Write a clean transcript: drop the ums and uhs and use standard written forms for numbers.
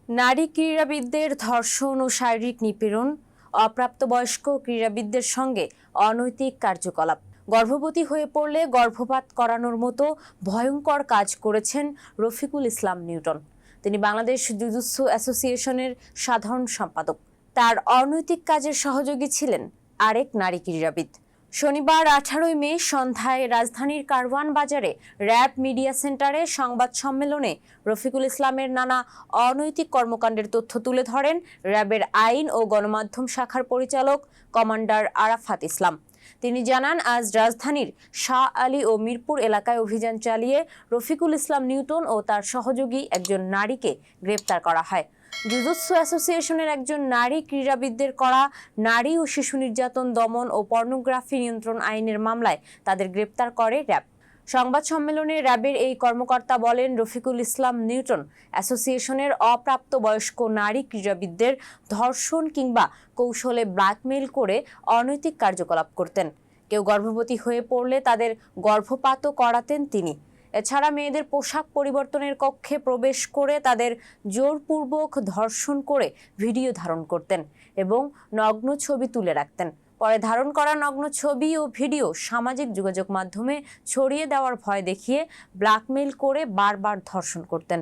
নারী ক্রীড়াবিদদের ধর্ষণ ও শারীরিক নিপীড়ন, অপ্রাপ্তবয়স্ক ক্রীড়াবিদদের সঙ্গে অনৈতিক কার্যকলাপ, গর্ভবতী হয়ে পড়লে গর্ভপাত করানোর মতো ভয়ঙ্কর কাজ করেছেন রফিকুল ইসলাম নিউটন। তিনি বাংলাদেশ জুজুৎসু অ্যাসোসিয়েশনের সাধারণ সম্পাদক। তার অনৈতিক কাজের সহযোগী ছিলেন আরেক নারী ক্রীড়াবিদ। শনিবার 18 মে সন্ধ্যায় রাজধানীর কারওয়ান বাজারে র্যাব মিডিয়া সেন্টারে সংবাদ সম্মেলনে রফিকুল ইসলামের নানা অনৈতিক কর্মকাণ্ডের তথ্য তুলে ধরেন র্যাবের আইন ও গণমাধ্যম শাখার পরিচালক কমান্ডার আরাফাত ইসলাম। তিনি জানান, আজ রাজধানীর শাহ আলী ও মিরপুর এলাকায় অভিযান চালিয়ে রফিকুল ইসলাম নিউটন ও তার সহযোগী একজন নারীকে গ্রেপ্তার করা হয়। জুজুৎসু অ্যাসোসিয়েশনের একজন নারী ক্রীড়াবিদদের করা নারী ও শিশু নির্যাতন দমন ও পর্নোগ্রাফি নিয়ন্ত্রণ আইনের মামলায় তাদের গ্রেপ্তার করে র্যাব। সংবাদ সম্মেলনে র্যাবের এই কর্মকর্তা বলেন, রফিকুল ইসলাম নিউটন অ্যাসোসিয়েশনের অপ্রাপ্তবয়স্ক নারী ক্রীড়াবিদদের ধর্ষণ কিংবা কৌশলে ব্ল্যাকমেইল করে অনৈতিক কার্যকলাপ করতেন। কেউ গর্ভবতী হয়ে পড়লে তাদের গর্ভপাতও করাতেন তিনি। এছাড়া মেয়েদের পোশাক পরিবর্তনের কক্ষে প্রবেশ করে তাদের জোরপূর্বক ধর্ষণ করে ভিডিও ধারণ করতেন এবং নগ্ন ছবি তুলে রাখতেন। পরে ধারণ করা নগ্ন ছবি ও ভিডিও সামাজিক যোগাযোগ মাধ্যমে ছড়িয়ে দেওয়ার ভয় দেখিয়ে ব্ল্যাকমেইল করে বারবার ধর্ষণ করতেন।